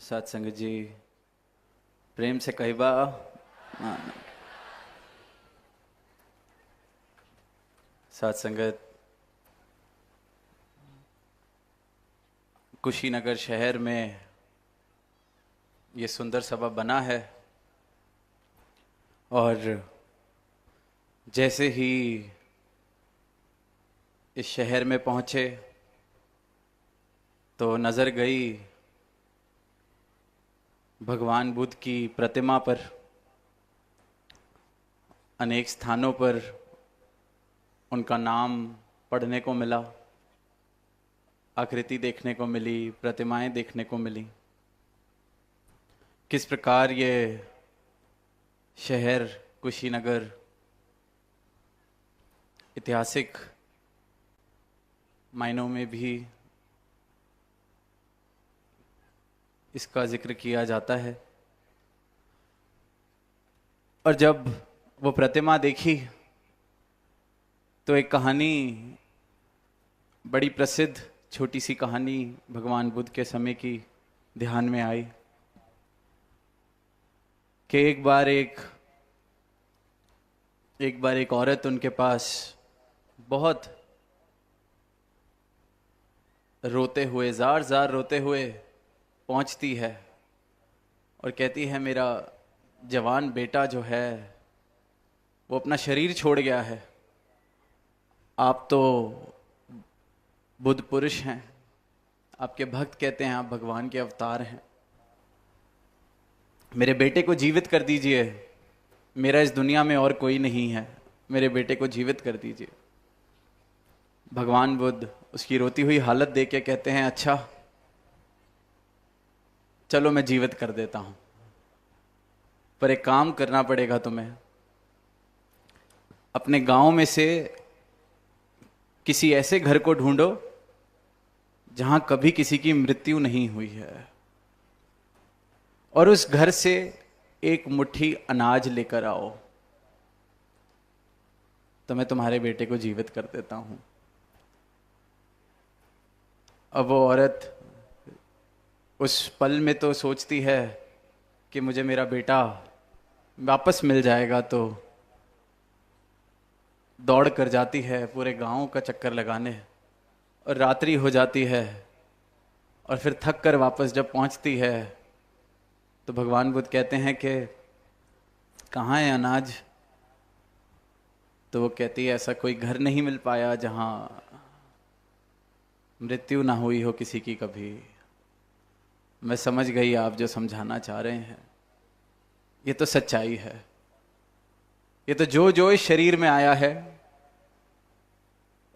साथ संगत जी प्रेम से कहिबा। साथ संगत कुशीनगर शहर में ये सुंदर सभा बना है और जैसे ही इस शहर में पहुंचे तो नज़र गई भगवान बुद्ध की प्रतिमा पर। अनेक स्थानों पर उनका नाम पढ़ने को मिला, आकृति देखने को मिली, प्रतिमाएं देखने को मिली। किस प्रकार ये शहर कुशीनगर ऐतिहासिक मायनों में भी इसका जिक्र किया जाता है। और जब वो प्रतिमा देखी तो एक कहानी, बड़ी प्रसिद्ध छोटी सी कहानी भगवान बुद्ध के समय की ध्यान में आई कि एक बार एक औरत उनके पास बहुत रोते हुए, जार जार रोते हुए पहुंचती है और कहती है, मेरा जवान बेटा जो है वो अपना शरीर छोड़ गया है। आप तो बुद्ध पुरुष हैं, आपके भक्त कहते हैं आप भगवान के अवतार हैं, मेरे बेटे को जीवित कर दीजिए, मेरा इस दुनिया में और कोई नहीं है, मेरे बेटे को जीवित कर दीजिए। भगवान बुद्ध उसकी रोती हुई हालत देख के कहते हैं, अच्छा चलो मैं जीवित कर देता हूं, पर एक काम करना पड़ेगा तुम्हें। अपने गांव में से किसी ऐसे घर को ढूंढो जहां कभी किसी की मृत्यु नहीं हुई है और उस घर से एक मुट्ठी अनाज लेकर आओ, तो मैं तुम्हारे बेटे को जीवित कर देता हूं। अब वो औरत उस पल में तो सोचती है कि मुझे मेरा बेटा वापस मिल जाएगा, तो दौड़ कर जाती है पूरे गांव का चक्कर लगाने और रात्रि हो जाती है और फिर थक कर वापस जब पहुंचती है तो भगवान बुद्ध कहते हैं कि कहाँ है अनाज। तो वो कहती है, ऐसा कोई घर नहीं मिल पाया जहां मृत्यु ना हुई हो किसी की कभी। मैं समझ गई आप जो समझाना चाह रहे हैं, ये तो सच्चाई है। ये तो जो जो इस शरीर में आया है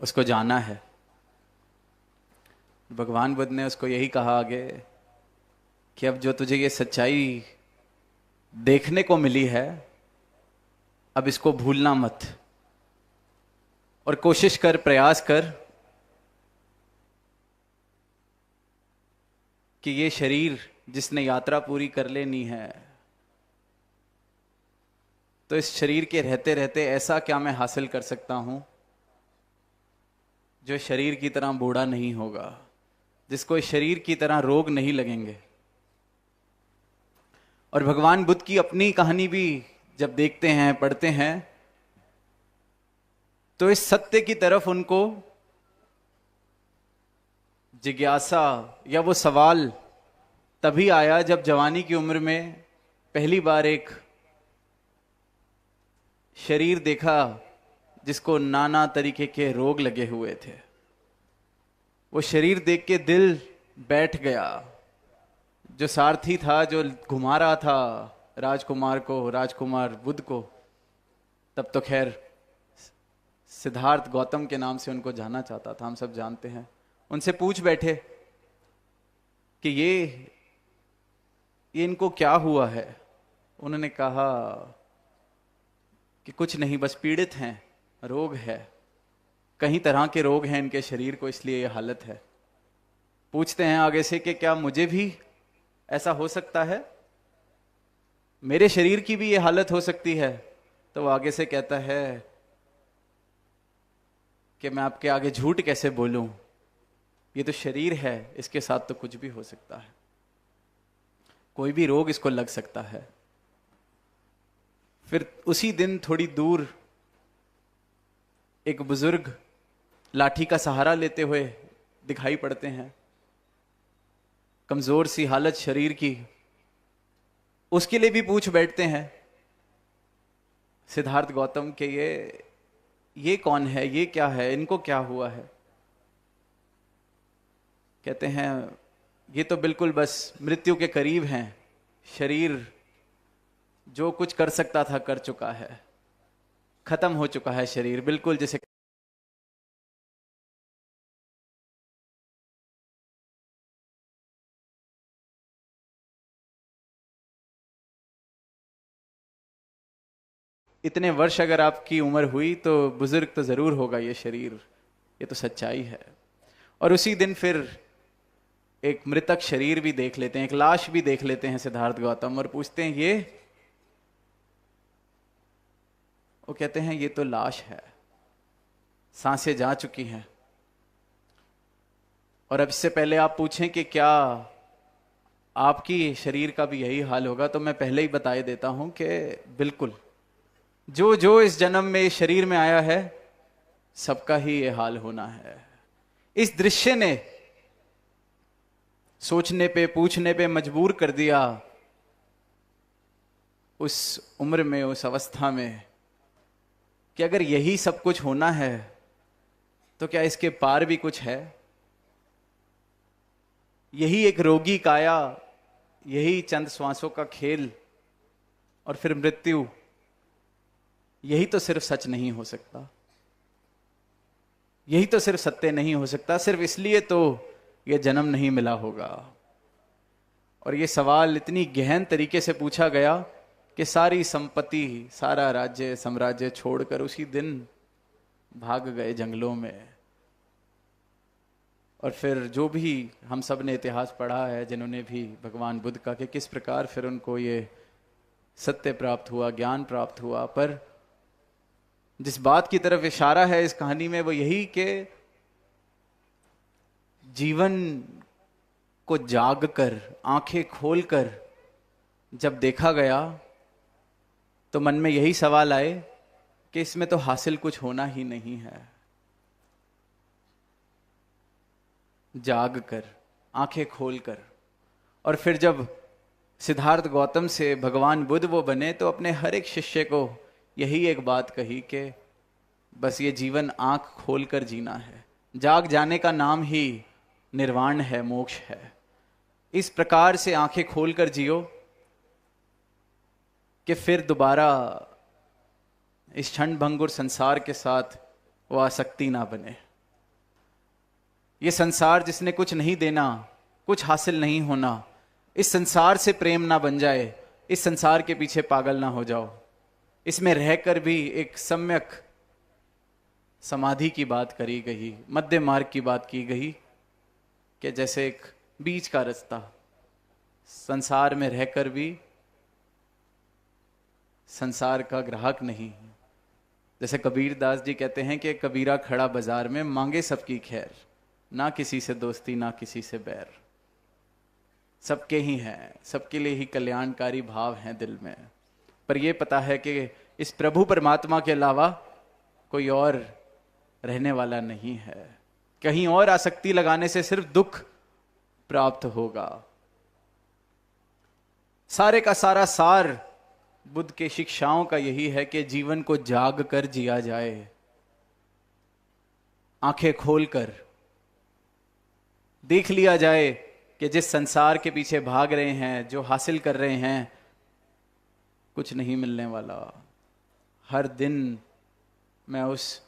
उसको जाना है। भगवान बुद्ध ने उसको यही कहा आगे कि अब जो तुझे ये सच्चाई देखने को मिली है, अब इसको भूलना मत और कोशिश कर, प्रयास कर कि ये शरीर जिसने यात्रा पूरी कर लेनी है, तो इस शरीर के रहते रहते ऐसा क्या मैं हासिल कर सकता हूं जो शरीर की तरह बूढ़ा नहीं होगा, जिसको इस शरीर की तरह रोग नहीं लगेंगे। और भगवान बुद्ध की अपनी कहानी भी जब देखते हैं, पढ़ते हैं, तो इस सत्य की तरफ उनको जिज्ञासा या वो सवाल तभी आया जब जवानी की उम्र में पहली बार एक शरीर देखा जिसको नाना तरीके के रोग लगे हुए थे। वो शरीर देख के दिल बैठ गया। जो सारथी था, जो घुमा रहा था राजकुमार को, राजकुमार बुद्ध को, तब तो खैर सिद्धार्थ गौतम के नाम से उनको जाना चाहता था, हम सब जानते हैं। उनसे पूछ बैठे कि ये इनको क्या हुआ है। उन्होंने कहा कि कुछ नहीं, बस पीड़ित हैं, रोग है, कई तरह के रोग हैं इनके शरीर को, इसलिए ये हालत है। पूछते हैं आगे से कि क्या मुझे भी ऐसा हो सकता है, मेरे शरीर की भी ये हालत हो सकती है। तो वो आगे से कहता है कि मैं आपके आगे झूठ कैसे बोलूं, ये तो शरीर है, इसके साथ तो कुछ भी हो सकता है। कोई भी रोग इसको लग सकता है। फिर उसी दिन थोड़ी दूर एक बुजुर्ग लाठी का सहारा लेते हुए दिखाई पड़ते हैं, कमजोर सी हालत शरीर की। उसके लिए भी पूछ बैठते हैं सिद्धार्थ गौतम के ये कौन है, ये क्या है, इनको क्या हुआ है। कहते हैं ये तो बिल्कुल बस मृत्यु के करीब हैं, शरीर जो कुछ कर सकता था कर चुका है, खत्म हो चुका है शरीर, बिल्कुल जैसे इतने वर्ष अगर आपकी उम्र हुई तो बुजुर्ग तो जरूर होगा ये शरीर, ये तो सच्चाई है। और उसी दिन फिर एक मृतक शरीर भी देख लेते हैं, एक लाश भी देख लेते हैं सिद्धार्थ गौतम, और पूछते हैं ये, वो कहते हैं ये तो लाश है, सांसें जा चुकी हैं। और अब इससे पहले आप पूछें कि क्या आपकी शरीर का भी यही हाल होगा, तो मैं पहले ही बता देता हूं कि बिल्कुल जो जो इस जन्म में इस शरीर में आया है सबका ही ये हाल होना है। इस दृश्य ने सोचने पे पूछने पे मजबूर कर दिया उस उम्र में, उस अवस्था में, कि अगर यही सब कुछ होना है तो क्या इसके पार भी कुछ है। यही एक रोगी काया, यही चंद श्वासों का खेल और फिर मृत्यु, यही तो सिर्फ सच नहीं हो सकता, यही तो सिर्फ सत्य नहीं हो सकता, सिर्फ इसलिए तो यह जन्म नहीं मिला होगा। और यह सवाल इतनी गहन तरीके से पूछा गया कि सारी संपत्ति, सारा राज्य साम्राज्य छोड़कर उसी दिन भाग गए जंगलों में। और फिर जो भी हम सब ने इतिहास पढ़ा है, जिन्होंने भी भगवान बुद्ध का, कि किस प्रकार फिर उनको ये सत्य प्राप्त हुआ, ज्ञान प्राप्त हुआ। पर जिस बात की तरफ इशारा है इस कहानी में वो यही कि जीवन को जागकर, आंखें खोलकर जब देखा गया तो मन में यही सवाल आए कि इसमें तो हासिल कुछ होना ही नहीं है। जागकर, आंखें खोलकर। और फिर जब सिद्धार्थ गौतम से भगवान बुद्ध वो बने तो अपने हर एक शिष्य को यही एक बात कही कि बस ये जीवन आंख खोलकर जीना है, जाग जाने का नाम ही निर्वाण है, मोक्ष है। इस प्रकार से आंखें खोलकर जियो कि फिर दोबारा इस क्षण भंगुर संसार के साथ वो आसक्ति ना बने। ये संसार जिसने कुछ नहीं देना, कुछ हासिल नहीं होना, इस संसार से प्रेम ना बन जाए, इस संसार के पीछे पागल ना हो जाओ। इसमें रहकर भी एक सम्यक समाधि की बात करी गई, मध्य मार्ग की बात की गई कि जैसे एक बीच का रास्ता, संसार में रहकर भी संसार का ग्राहक नहीं। जैसे कबीर दास जी कहते हैं कि कबीरा खड़ा बाजार में, मांगे सबकी खैर, ना किसी से दोस्ती ना किसी से बैर। सबके ही हैं, सबके लिए ही कल्याणकारी भाव हैं दिल में, पर यह पता है कि इस प्रभु परमात्मा के अलावा कोई और रहने वाला नहीं है। कहीं और आसक्ति लगाने से सिर्फ दुख प्राप्त होगा। सारे का सारा सार बुद्ध के शिक्षाओं का यही है कि जीवन को जाग कर जिया जाए, आंखें खोलकर देख लिया जाए कि जिस संसार के पीछे भाग रहे हैं, जो हासिल कर रहे हैं, कुछ नहीं मिलने वाला। हर दिन मैं उस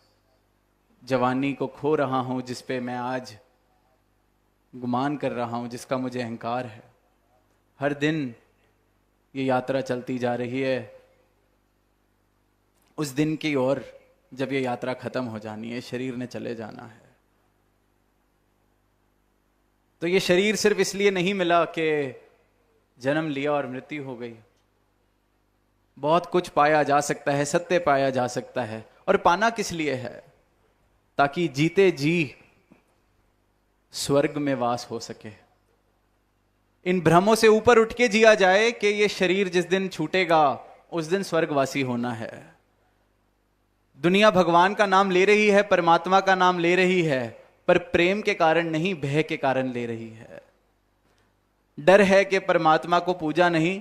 जवानी को खो रहा हूं जिस पे मैं आज गुमान कर रहा हूं, जिसका मुझे अहंकार है। हर दिन ये यात्रा चलती जा रही है उस दिन की ओर जब ये यात्रा खत्म हो जानी है, शरीर ने चले जाना है। तो ये शरीर सिर्फ इसलिए नहीं मिला कि जन्म लिया और मृत्यु हो गई। बहुत कुछ पाया जा सकता है, सत्य पाया जा सकता है। और पाना किस लिए है? ताकि जीते जी स्वर्ग में वास हो सके। इन भ्रमों से ऊपर उठ के जिया जाए कि ये शरीर जिस दिन छूटेगा उस दिन स्वर्गवासी होना है। दुनिया भगवान का नाम ले रही है, परमात्मा का नाम ले रही है, पर प्रेम के कारण नहीं, भय के कारण ले रही है। डर है कि परमात्मा को पूजा नहीं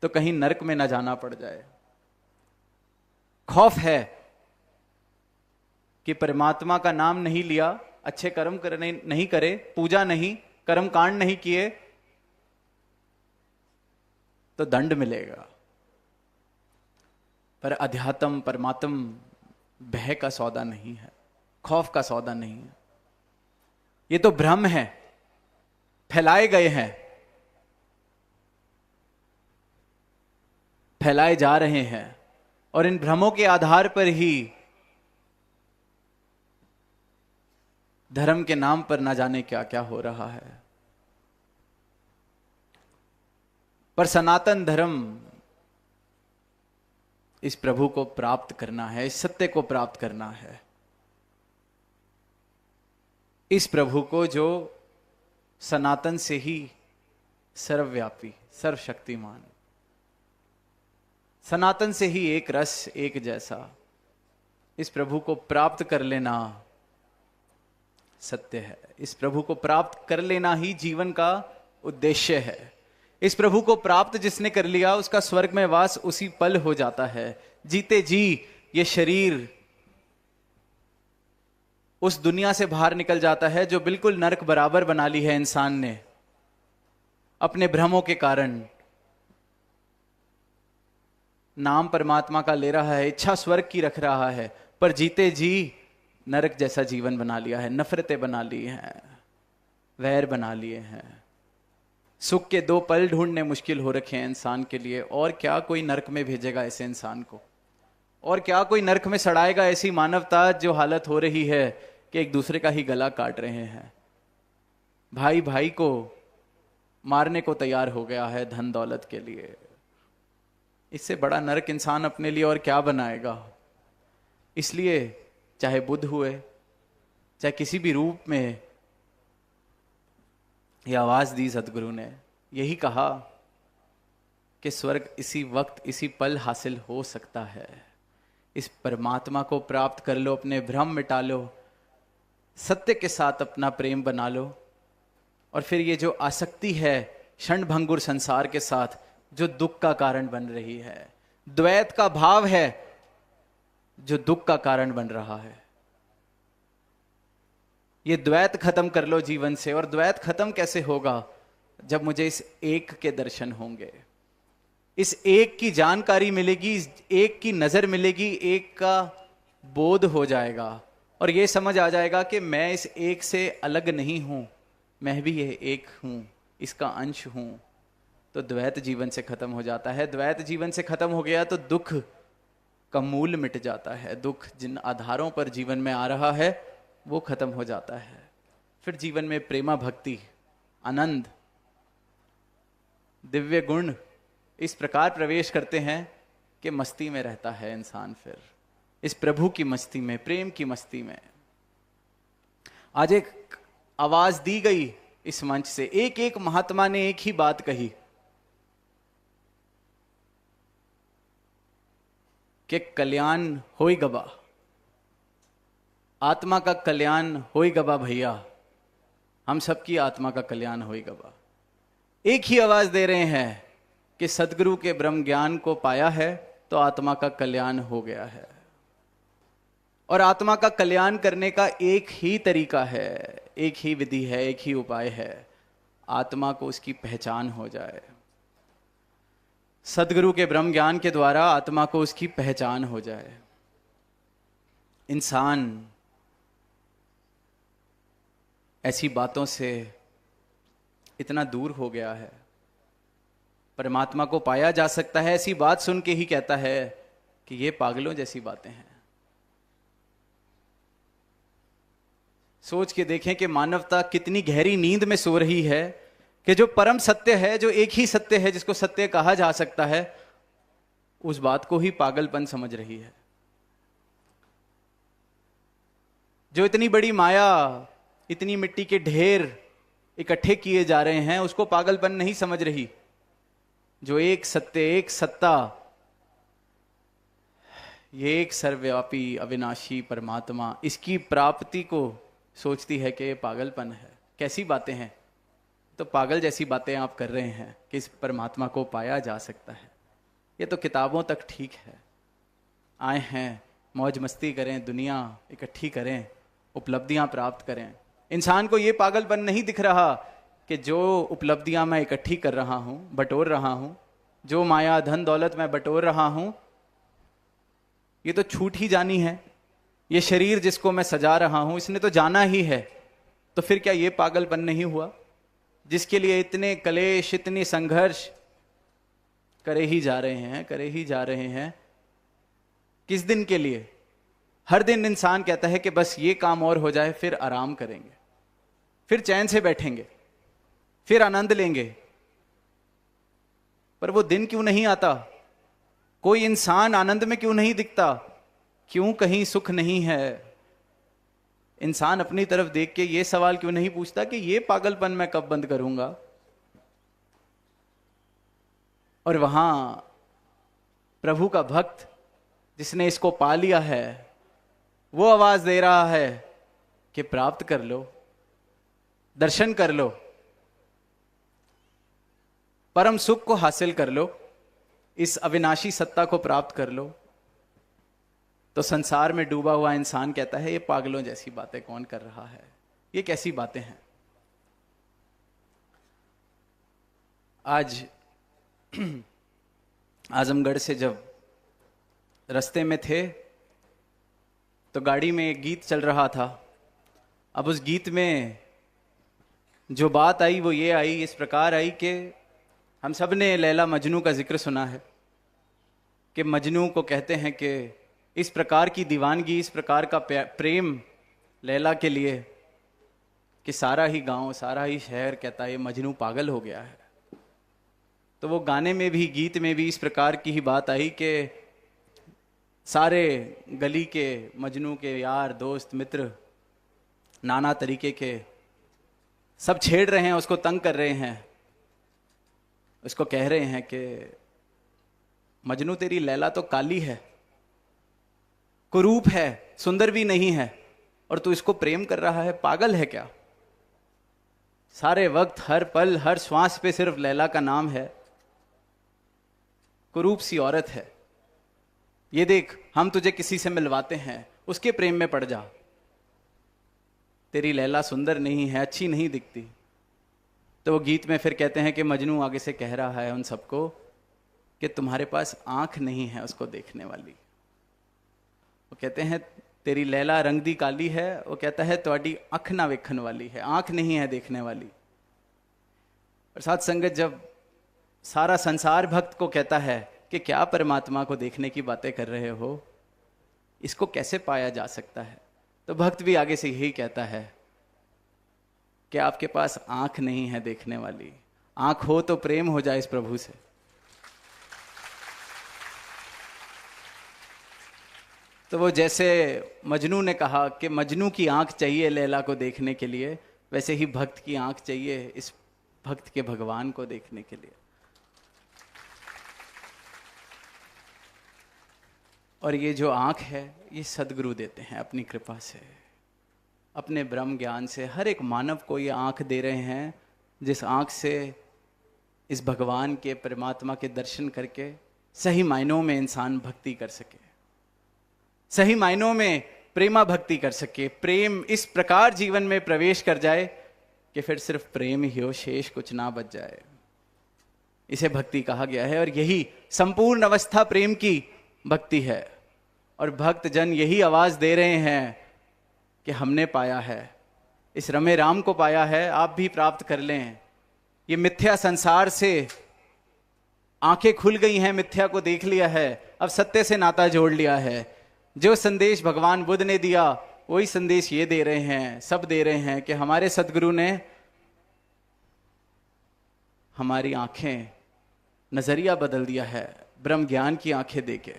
तो कहीं नरक में ना जाना पड़ जाए। खौफ है कि परमात्मा का नाम नहीं लिया, अच्छे कर्म करने नहीं करे, पूजा नहीं, कर्म कांड नहीं किए तो दंड मिलेगा। पर अध्यात्म परमात्म भय का सौदा नहीं है, खौफ का सौदा नहीं है। ये तो भ्रम है, फैलाए गए हैं, फैलाए जा रहे हैं, और इन भ्रमों के आधार पर ही धर्म के नाम पर ना जाने क्या क्या हो रहा है। पर सनातन धर्म इस प्रभु को प्राप्त करना है, इस सत्य को प्राप्त करना है, इस प्रभु को जो सनातन से ही सर्वव्यापी, सर्वशक्तिमान, सनातन से ही एक रस एक जैसा, इस प्रभु को प्राप्त कर लेना सत्य है। इस प्रभु को प्राप्त कर लेना ही जीवन का उद्देश्य है। इस प्रभु को प्राप्त जिसने कर लिया उसका स्वर्ग में वास उसी पल हो जाता है। जीते जी ये शरीर उस दुनिया से बाहर निकल जाता है जो बिल्कुल नरक बराबर बना ली है इंसान ने अपने भ्रमों के कारण। नाम परमात्मा का ले रहा है, इच्छा स्वर्ग की रख रहा है, पर जीते जी नरक जैसा जीवन बना लिया है। नफरतें बना ली हैं, वैर बना लिए हैं, सुख के दो पल ढूंढने मुश्किल हो रखे हैं इंसान के लिए। और क्या कोई नरक में भेजेगा ऐसे इंसान को? और क्या कोई नरक में सड़ाएगा ऐसी मानवता जो हालत हो रही है कि एक दूसरे का ही गला काट रहे हैं, भाई भाई को मारने को तैयार हो गया है धन दौलत के लिए। इससे बड़ा नरक इंसान अपने लिए और क्या बनाएगा? इसलिए चाहे बुद्ध हुए, चाहे किसी भी रूप में ये आवाज दी सदगुरु ने, यही कहा कि स्वर्ग इसी वक्त इसी पल हासिल हो सकता है। इस परमात्मा को प्राप्त कर लो, अपने भ्रम मिटा लो, सत्य के साथ अपना प्रेम बना लो, और फिर ये जो आसक्ति है क्षणभंगुर संसार के साथ जो दुख का कारण बन रही है, द्वैत का भाव है जो दुख का कारण बन रहा है, ये द्वैत खत्म कर लो जीवन से। और द्वैत खत्म कैसे होगा? जब मुझे इस एक के दर्शन होंगे, इस एक की जानकारी मिलेगी, इस एक की नजर मिलेगी, एक का बोध हो जाएगा और ये समझ आ जाएगा कि मैं इस एक से अलग नहीं हूं, मैं भी यह एक हूं, इसका अंश हूं। तो द्वैत जीवन से खत्म हो जाता है। द्वैत जीवन से खत्म हो गया तो दुख का मूल मिट जाता है। दुख जिन आधारों पर जीवन में आ रहा है वो खत्म हो जाता है। फिर जीवन में प्रेमा भक्ति, आनंद, दिव्य गुण इस प्रकार प्रवेश करते हैं कि मस्ती में रहता है इंसान। फिर इस प्रभु की मस्ती में, प्रेम की मस्ती में। आज एक आवाज दी गई इस मंच से, एक एक महात्मा ने एक ही बात कही कि कल्याण होई गबा, आत्मा का कल्याण होई गबा भैया, हम सबकी आत्मा का कल्याण होई गबा। एक ही आवाज दे रहे हैं कि सदगुरु के ब्रह्म ज्ञान को पाया है तो आत्मा का कल्याण हो गया है। और आत्मा का कल्याण करने का एक ही तरीका है, एक ही विधि है, एक ही उपाय है, आत्मा को उसकी पहचान हो जाए। सदगुरु के ब्रह्म ज्ञान के द्वारा आत्मा को उसकी पहचान हो जाए। इंसान ऐसी बातों से इतना दूर हो गया है, परमात्मा को पाया जा सकता है ऐसी बात सुन के ही कहता है कि ये पागलों जैसी बातें हैं। सोच के देखें कि मानवता कितनी गहरी नींद में सो रही है कि जो परम सत्य है, जो एक ही सत्य है जिसको सत्य कहा जा सकता है, उस बात को ही पागलपन समझ रही है। जो इतनी बड़ी माया, इतनी मिट्टी के ढेर इकट्ठे किए जा रहे हैं उसको पागलपन नहीं समझ रही। जो एक सत्य, एक सत्ता, ये एक सर्वव्यापी अविनाशी परमात्मा, इसकी प्राप्ति को सोचती है कि ये पागलपन है। कैसी बातें हैं, तो पागल जैसी बातें आप कर रहे हैं कि इस परमात्मा को पाया जा सकता है। ये तो किताबों तक ठीक है, आए हैं मौज मस्ती करें, दुनिया इकट्ठी करें, उपलब्धियां प्राप्त करें। इंसान को ये पागलपन नहीं दिख रहा कि जो उपलब्धियां मैं इकट्ठी कर रहा हूं, बटोर रहा हूं, जो माया धन दौलत मैं बटोर रहा हूं, ये तो छूट ही जानी है। ये शरीर जिसको मैं सजा रहा हूं, इसने तो जाना ही है। तो फिर क्या ये पागलपन नहीं हुआ? जिसके लिए इतने कलेश, इतनी संघर्ष करे ही जा रहे हैं, करे ही जा रहे हैं, किस दिन के लिए? हर दिन इंसान कहता है कि बस ये काम और हो जाए, फिर आराम करेंगे, फिर चैन से बैठेंगे, फिर आनंद लेंगे। पर वो दिन क्यों नहीं आता? कोई इंसान आनंद में क्यों नहीं दिखता? क्यों कहीं सुख नहीं है? इंसान अपनी तरफ देख के ये सवाल क्यों नहीं पूछता कि ये पागलपन मैं कब बंद करूंगा? और वहां प्रभु का भक्त जिसने इसको पा लिया है, वो आवाज दे रहा है कि प्राप्त कर लो, दर्शन कर लो, परम सुख को हासिल कर लो, इस अविनाशी सत्ता को प्राप्त कर लो। तो संसार में डूबा हुआ इंसान कहता है ये पागलों जैसी बातें कौन कर रहा है, ये कैसी बातें हैं। आज आजमगढ़ से जब रास्ते में थे तो गाड़ी में एक गीत चल रहा था। अब उस गीत में जो बात आई वो ये आई, इस प्रकार आई कि हम सब ने लैला मजनू का जिक्र सुना है कि मजनू को कहते हैं कि इस प्रकार की दीवानगी, इस प्रकार का प्रेम लैला के लिए कि सारा ही गांव, सारा ही शहर कहता है ये मजनू पागल हो गया है। तो वो गाने में भी, गीत में भी इस प्रकार की ही बात आई कि सारे गली के मजनू के यार, दोस्त, मित्र, नाना तरीके के सब छेड़ रहे हैं, उसको तंग कर रहे हैं, उसको कह रहे हैं कि मजनू तेरी लैला तो काली है, कुरूप है, सुंदर भी नहीं है, और तू इसको प्रेम कर रहा है, पागल है क्या? सारे वक्त, हर पल, हर श्वास पे सिर्फ लैला का नाम है। कुरूप सी औरत है, ये देख हम तुझे किसी से मिलवाते हैं, उसके प्रेम में पड़ जा। तेरी लैला सुंदर नहीं है, अच्छी नहीं दिखती। तो वो गीत में फिर कहते हैं कि मजनू आगे से कह रहा है उन सबको कि तुम्हारे पास आंख नहीं है उसको देखने वाली। वो कहते हैं तेरी लैला रंग दी काली है, वो कहता है तुम्हारी अख ना वेखन वाली है, आंख नहीं है देखने वाली। और साथ संगत, जब सारा संसार भक्त को कहता है कि क्या परमात्मा को देखने की बातें कर रहे हो, इसको कैसे पाया जा सकता है, तो भक्त भी आगे से यही कहता है कि आपके पास आंख नहीं है देखने वाली, आंख हो तो प्रेम हो जाए इस प्रभु से। तो वो जैसे मजनू ने कहा कि मजनू की आंख चाहिए लैला को देखने के लिए, वैसे ही भक्त की आंख चाहिए इस भक्त के भगवान को देखने के लिए। और ये जो आंख है ये सदगुरु देते हैं अपनी कृपा से, अपने ब्रह्म ज्ञान से। हर एक मानव को ये आंख दे रहे हैं जिस आंख से इस भगवान के, परमात्मा के दर्शन करके सही मायनों में इंसान भक्ति कर सके, सही मायनों में प्रेमा भक्ति कर सके, प्रेम इस प्रकार जीवन में प्रवेश कर जाए कि फिर सिर्फ प्रेम ही हो, शेष कुछ ना बच जाए। इसे भक्ति कहा गया है और यही संपूर्ण अवस्था प्रेम की भक्ति है। और भक्त जन यही आवाज दे रहे हैं कि हमने पाया है, इस रमे राम को पाया है, आप भी प्राप्त कर लें। ये मिथ्या संसार से आंखें खुल गई हैं, मिथ्या को देख लिया है, अब सत्य से नाता जोड़ लिया है। जो संदेश भगवान बुद्ध ने दिया वही संदेश ये दे रहे हैं, सब दे रहे हैं कि हमारे सदगुरु ने हमारी आंखें, नजरिया बदल दिया है, ब्रह्म ज्ञान की आंखें देके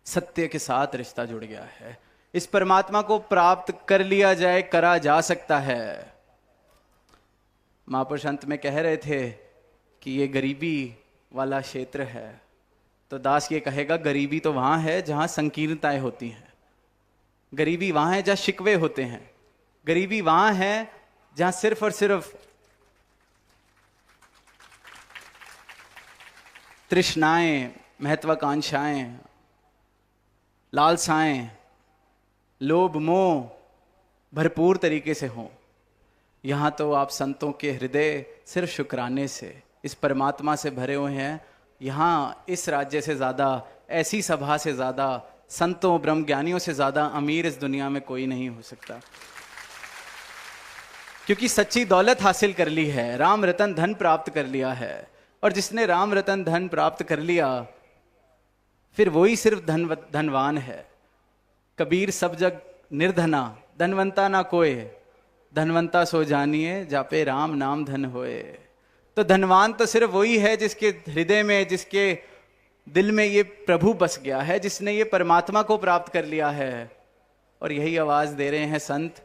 सत्य के साथ रिश्ता जुड़ गया है। इस परमात्मा को प्राप्त कर लिया जाए, करा जा सकता है। महापुरुष अंत में कह रहे थे कि ये गरीबी वाला क्षेत्र है, तो दास ये कहेगा गरीबी तो वहाँ है जहाँ संकीर्णताएं होती हैं, गरीबी वहाँ है जहाँ शिकवे होते हैं, गरीबी वहाँ है जहाँ सिर्फ और सिर्फ तृष्णाएं, महत्वाकांक्षाएं, लालसाएं, लोभ मोह भरपूर तरीके से हों। यहाँ तो आप संतों के हृदय सिर्फ शुक्राने से इस परमात्मा से भरे हुए हैं। यहाँ इस राज्य से ज़्यादा, ऐसी सभा से ज़्यादा, संतों ब्रह्मज्ञानियों से ज़्यादा अमीर इस दुनिया में कोई नहीं हो सकता, क्योंकि सच्ची दौलत हासिल कर ली है, राम रतन धन प्राप्त कर लिया है। और जिसने राम रतन धन प्राप्त कर लिया फिर वही सिर्फ धनवान है। कबीर सब जग निर्धना, धनवंता ना कोय, धनवंता सो जानिए जापे राम नाम धन होए। तो धनवान तो सिर्फ वही है जिसके हृदय में, जिसके दिल में ये प्रभु बस गया है, जिसने ये परमात्मा को प्राप्त कर लिया है। और यही आवाज दे रहे हैं संत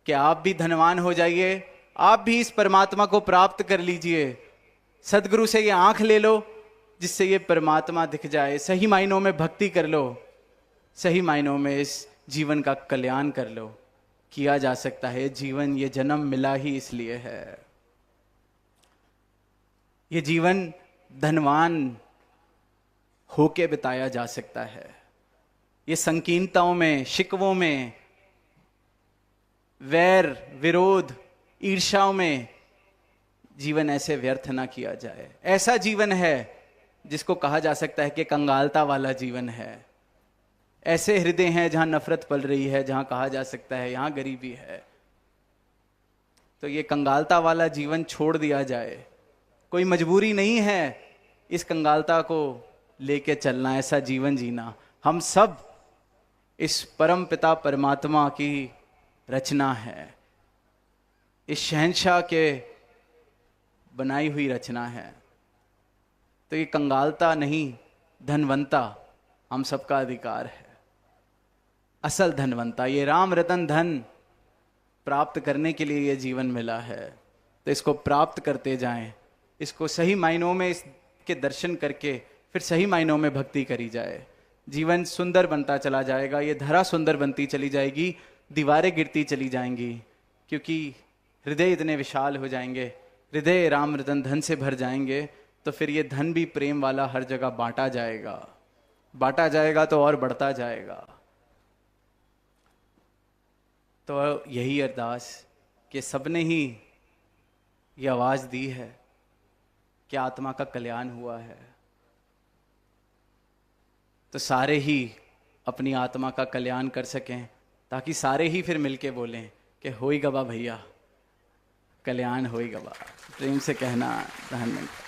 कि आप भी धनवान हो जाइए, आप भी इस परमात्मा को प्राप्त कर लीजिए। सदगुरु से ये आंख ले लो जिससे ये परमात्मा दिख जाए, सही मायनों में भक्ति कर लो, सही मायनों में इस जीवन का कल्याण कर लो। किया जा सकता है। जीवन, ये जन्म मिला ही इसलिए है। ये जीवन धनवान होके बिताया जा सकता है। ये संकीर्णताओं में, शिकवों में, वैर विरोध ईर्ष्याओं में जीवन ऐसे व्यर्थ ना किया जाए। ऐसा जीवन है जिसको कहा जा सकता है कि कंगालता वाला जीवन है। ऐसे हृदय हैं जहां नफरत पल रही है, जहां कहा जा सकता है यहां गरीबी है। तो ये कंगालता वाला जीवन छोड़ दिया जाए। कोई मजबूरी नहीं है इस कंगालता को लेके चलना, ऐसा जीवन जीना। हम सब इस परम पिता परमात्मा की रचना है, इस शहंशाह के बनाई हुई रचना है। तो ये कंगालता नहीं, धनवंता हम सबका अधिकार है। असल धनवंता, ये राम रतन धन प्राप्त करने के लिए ये जीवन मिला है। तो इसको प्राप्त करते जाएं, इसको सही मायनों में इसके दर्शन करके फिर सही मायनों में भक्ति करी जाए। जीवन सुंदर बनता चला जाएगा, ये धरा सुंदर बनती चली जाएगी, दीवारें गिरती चली जाएंगी, क्योंकि हृदय इतने विशाल हो जाएंगे, हृदय राम रतन धन से भर जाएंगे। तो फिर ये धन भी प्रेम वाला हर जगह बांटा जाएगा, बांटा जाएगा तो और बढ़ता जाएगा। तो यही अरदास कि सबने ही ये आवाज दी है कि आत्मा का कल्याण हुआ है, तो सारे ही अपनी आत्मा का कल्याण कर सकें, ताकि सारे ही फिर मिलके बोलें कि होई गवा भैया, कल्याण होई गवा। प्रेम से कहना धन्यवाद।